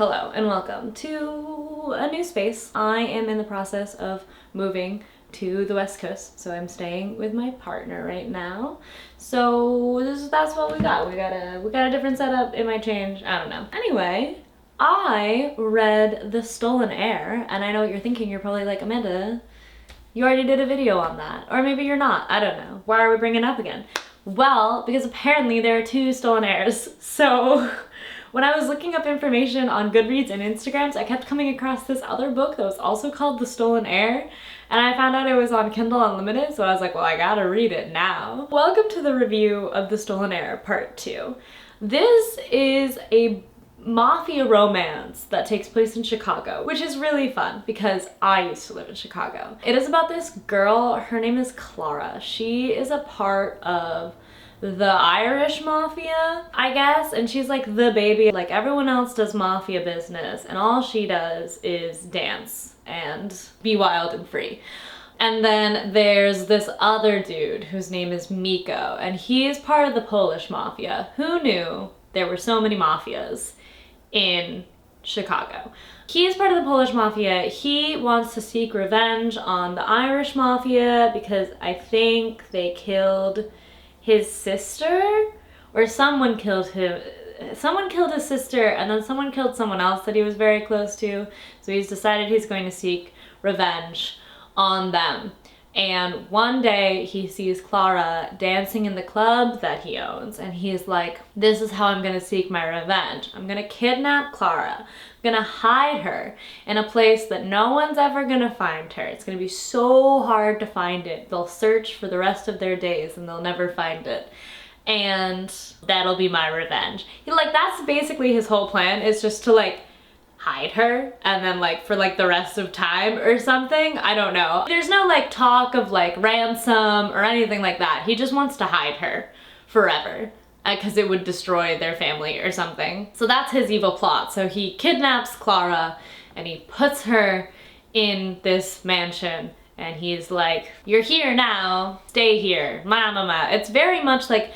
Hello and welcome to a new space. I am in the process of moving to the West Coast, so I'm staying with my partner right now. So that's what we got. We got a different setup. It might change. I don't know. Anyway, I read The Stolen Heir, and I know what you're thinking. You're probably like, Amanda, you already did a video on that, or maybe you're not. I don't know. Why are we bringing it up again? Well, because apparently there are two stolen heirs. So when I was looking up information on Goodreads and Instagrams, I kept coming across this other book that was also called The Stolen Heir, and I found out it was on Kindle Unlimited, so I was like, well, I gotta read it now. Welcome to the review of The Stolen Heir Part 2. This is a mafia romance that takes place in Chicago, which is really fun because I used to live in Chicago. It is about this girl, her name is Clara. She is a part of the Irish mafia, I guess, and she's like the baby. Like everyone else does mafia business and all she does is dance and be wild and free. And then there's this other dude whose name is Miko, and he is part of the Polish mafia. Who knew there were so many mafias in Chicago? He is part of the Polish mafia. He wants to seek revenge on the Irish mafia because I think they killed his sister, or someone killed him. Someone killed his sister, and then someone killed someone else that he was very close to. So he's decided he's going to seek revenge on them. And one day he sees Clara dancing in the club that he owns, and he's like, this is how I'm gonna seek my revenge. I'm gonna kidnap Clara. I'm gonna hide her in a place that no one's ever gonna find her. It's gonna be so hard to find it. They'll search for the rest of their days and they'll never find it. And that'll be my revenge. That's basically his whole plan, is just to hide her and then for the rest of time or something. I don't know. There's no talk of ransom or anything like that. He just wants to hide her forever because it would destroy their family or something. So that's his evil plot. So he kidnaps Clara and he puts her in this mansion and he's like, you're here now, stay here, mama. It's very much like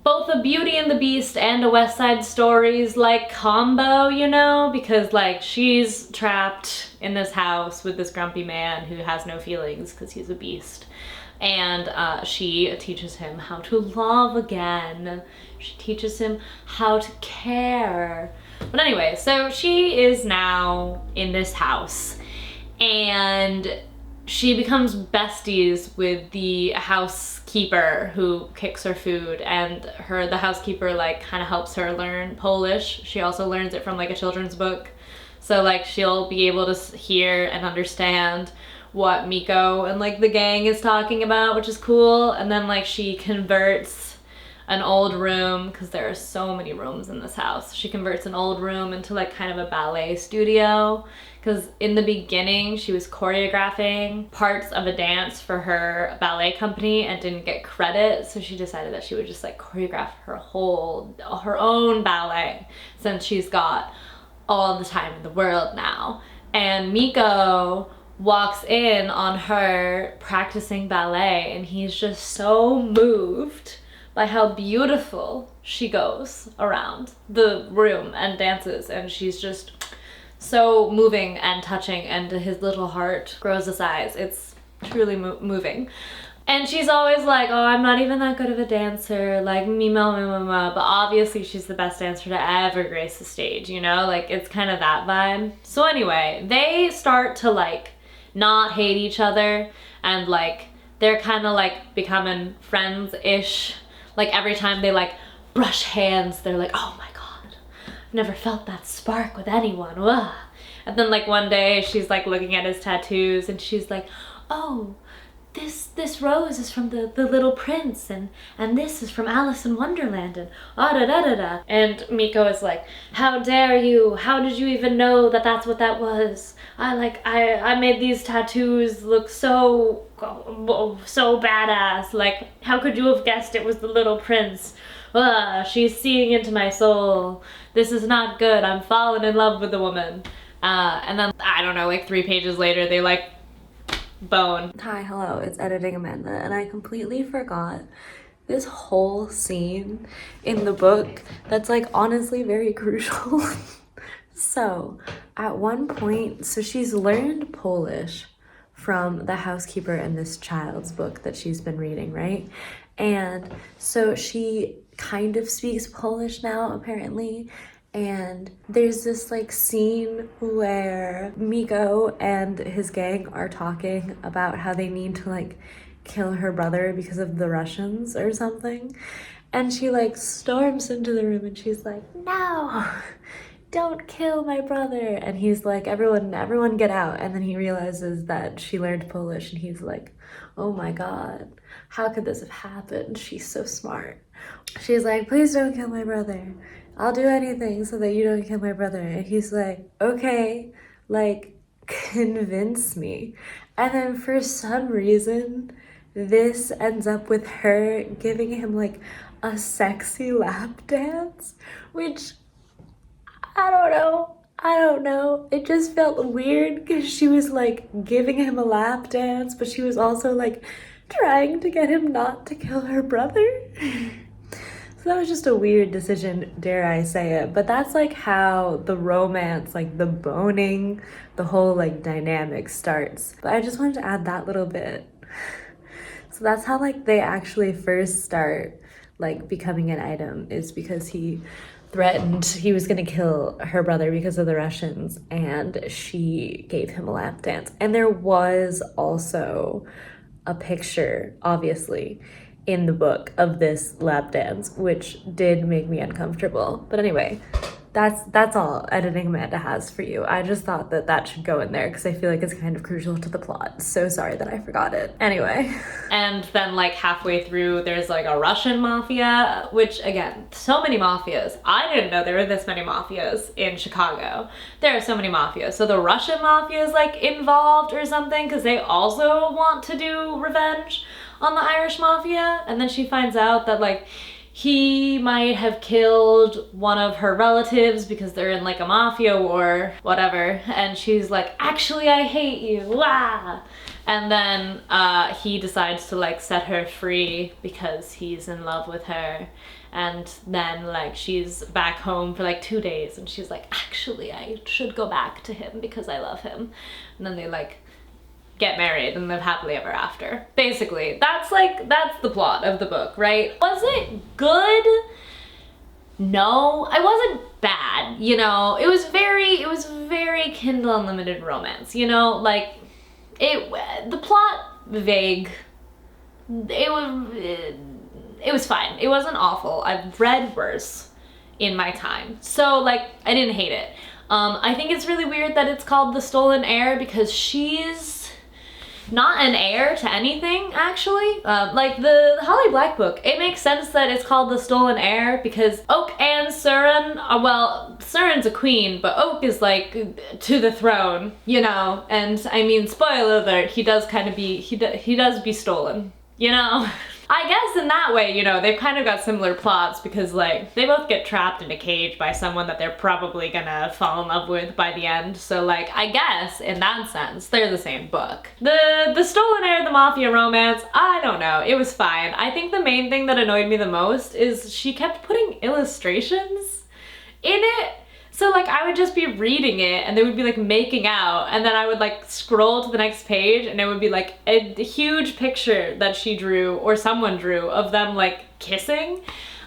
both a Beauty and the Beast and a West Side Stories combo, you know, because she's trapped in this house with this grumpy man who has no feelings because he's a beast, and she teaches him how to love again. She teaches him how to care. But anyway, so she is now in this house and she becomes besties with the housekeeper who cooks her food, and the housekeeper kind of helps her learn Polish. She also learns it from a children's book. So she'll be able to hear and understand what Miko and the gang is talking about, which is cool. And then she converts an old room, because there are so many rooms in this house. She converts an old room into kind of a ballet studio, because in the beginning she was choreographing parts of a dance for her ballet company and didn't get credit, so she decided that she would just choreograph her own ballet, since she's got all the time in the world now. And Miko walks in on her practicing ballet and he's just so moved by how beautiful she goes around the room and dances, and she's just so moving and touching, and his little heart grows a size. It's truly moving. And she's always like, oh, I'm not even that good of a dancer, me, but obviously she's the best dancer to ever grace the stage, you know? It's kind of that vibe. So anyway, they start to not hate each other, and they're kind of becoming friends-ish. Every time they brush hands, they're like, oh my God, I've never felt that spark with anyone. Ugh. And then one day she's looking at his tattoos and she's like, oh, this rose is from the Little Prince, and this is from Alice in Wonderland, and da da da da. And Miko is like, how dare you? How did you even know that that's what that was? I made these tattoos look so badass. How could you have guessed it was the Little Prince? She's seeing into my soul. This is not good. I'm falling in love with the woman. And then, I don't know, 3 pages later, they bone. Hi, hello, it's Editing Amanda, and I completely forgot this whole scene in the book that's honestly very crucial. So at one point, so she's learned Polish from the housekeeper in this child's book that she's been reading, right? And so she kind of speaks Polish now, apparently. And there's this like scene where Miko and his gang are talking about how they need to like kill her brother because of the Russians or something. And she like storms into the room and she's like, no, don't kill my brother. And he's like, everyone get out. And then he realizes that she learned Polish and he's like, oh my God, how could this have happened? She's so smart. She's like, please don't kill my brother. I'll do anything so that you don't kill my brother. And he's like, okay, like, convince me. And then for some reason, this ends up with her giving him like a sexy lap dance, which I don't know. It just felt weird because she was like giving him a lap dance, but she was also like trying to get him not to kill her brother. So that was just a weird decision, dare I say it. But that's like how the romance, like the boning, the whole like dynamic starts. But I just wanted to add that little bit. So that's how like they actually first start like becoming an item, is because he threatened he was gonna kill her brother because of the Russians, and she gave him a lap dance. And there was also a picture, obviously, in the book of this lap dance, which did make me uncomfortable. But anyway, that's all Editing Amanda has for you. I just thought that should go in there because I feel like it's kind of crucial to the plot. So sorry that I forgot it. Anyway. And then like halfway through, there's like a Russian mafia, which again, so many mafias. I didn't know there were this many mafias in Chicago. There are so many mafias. So the Russian mafia is like involved or something because they also want to do revenge on the Irish mafia. And then she finds out that like he might have killed one of her relatives because they're in like a mafia war, whatever. And she's like, actually, I hate you, wah! And then he decides to like set her free because he's in love with her. And then like she's back home for like 2 days and she's like, actually, I should go back to him because I love him. And then they like get married and live happily ever after. Basically, that's the plot of the book, right? Was it good? No, it wasn't bad, you know. It was very Kindle Unlimited romance, you know, like the plot vague. It was fine. It wasn't awful. I've read worse in my time. So like I didn't hate it. I think it's really weird that it's called The Stolen Heir because she's not an heir to anything, actually. Like the Holly Black book, it makes sense that it's called The Stolen Heir because Oak and Surin, well, Surin's a queen, but Oak is like to the throne, you know? And I mean, spoiler alert, he does be stolen, you know? I guess in that way, you know, they've kind of got similar plots because like they both get trapped in a cage by someone that they're probably gonna fall in love with by the end. So like, I guess in that sense, they're the same book. The Stolen Heir, the mafia romance, I don't know, it was fine. I think the main thing that annoyed me the most is she kept putting illustrations in it. So like I would just be reading it and they would be like making out and then I would like scroll to the next page and it would be like a huge picture that she drew or someone drew of them like kissing.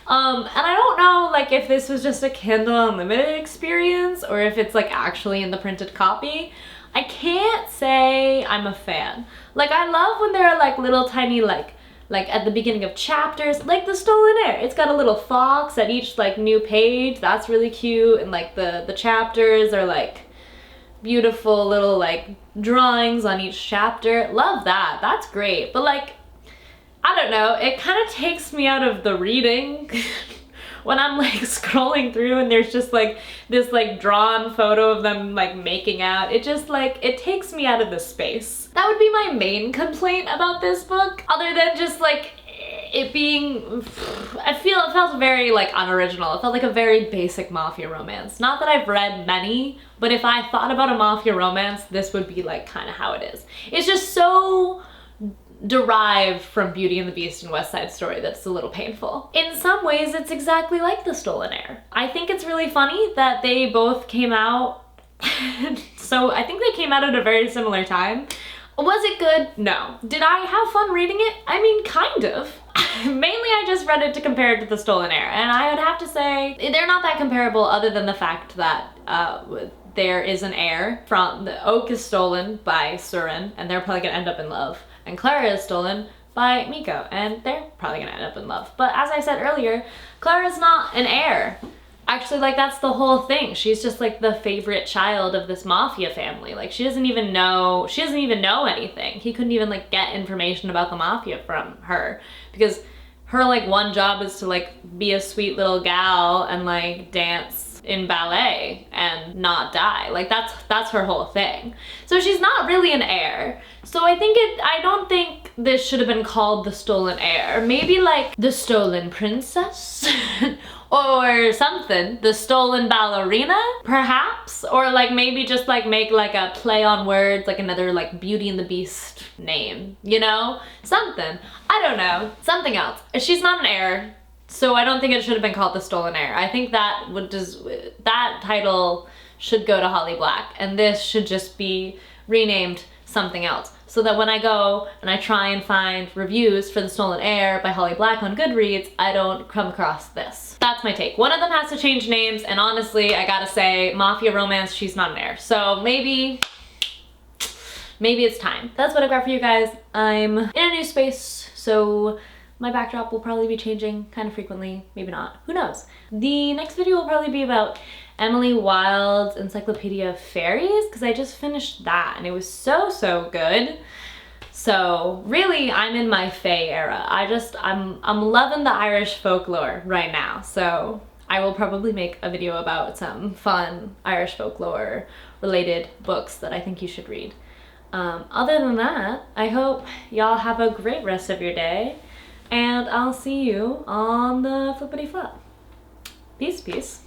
And I don't know like if this was just a Kindle Unlimited experience or if it's like actually in the printed copy. I can't say I'm a fan. Like I love when there are like little tiny like at the beginning of chapters, like The Stolen Heir. It's got a little fox at each like new page. That's really cute. And like the chapters are like beautiful little like drawings on each chapter. Love that. That's great. But like, I don't know, it kind of takes me out of the reading when I'm like scrolling through and there's just like this like drawn photo of them like making out. It just like, it takes me out of the space. That would be my main complaint about this book, other than just like it being, it felt very like unoriginal. It felt like a very basic mafia romance. Not that I've read many, but if I thought about a mafia romance, this would be like kind of how it is. It's just so derived from Beauty and the Beast and West Side Story that's a little painful. In some ways, it's exactly like The Stolen Heir. I think it's really funny that they both came out, so I think they came out at a very similar time. Was it good? No. Did I have fun reading it? I mean, kind of. Mainly I just read it to compare it to The Stolen Heir, and I would have to say they're not that comparable other than the fact that there is an heir from the oak is stolen by Surin, and they're probably gonna end up in love. And Clara is stolen by Miko, and they're probably gonna end up in love. But as I said earlier, Clara's not an heir. Actually, like, that's the whole thing. She's just like the favorite child of this mafia family. Like, she doesn't even know anything. He couldn't even like get information about the mafia from her, because her like one job is to like be a sweet little gal and like dance in ballet and not die. Like, that's her whole thing. So she's not really an heir. So I don't think this should have been called The Stolen Heir. Maybe like The Stolen Princess or something. The Stolen Ballerina, perhaps? Or like maybe just like make like a play on words, like another like Beauty and the Beast name, you know? Something. I don't know. Something else. She's not an heir, so I don't think it should have been called The Stolen Heir. I think that that title should go to Holly Black, and this should just be renamed something else, so that when I go and I try and find reviews for The Stolen Heir by Holly Black on Goodreads, I don't come across this. That's my take. One of them has to change names, and honestly, I gotta say, Mafia Romance, she's not an heir. So maybe it's time. That's what I got for you guys. I'm in a new space, so my backdrop will probably be changing kind of frequently, maybe not, who knows. The next video will probably be about Emily Wilde's Encyclopedia of Fairies, because I just finished that and it was so good. So really, I'm in my fae era. I'm loving the Irish folklore right now, so I will probably make a video about some fun Irish folklore related books that I think you should read. Other than that, I hope y'all have a great rest of your day, and I'll see you on the flippity flop. Peace.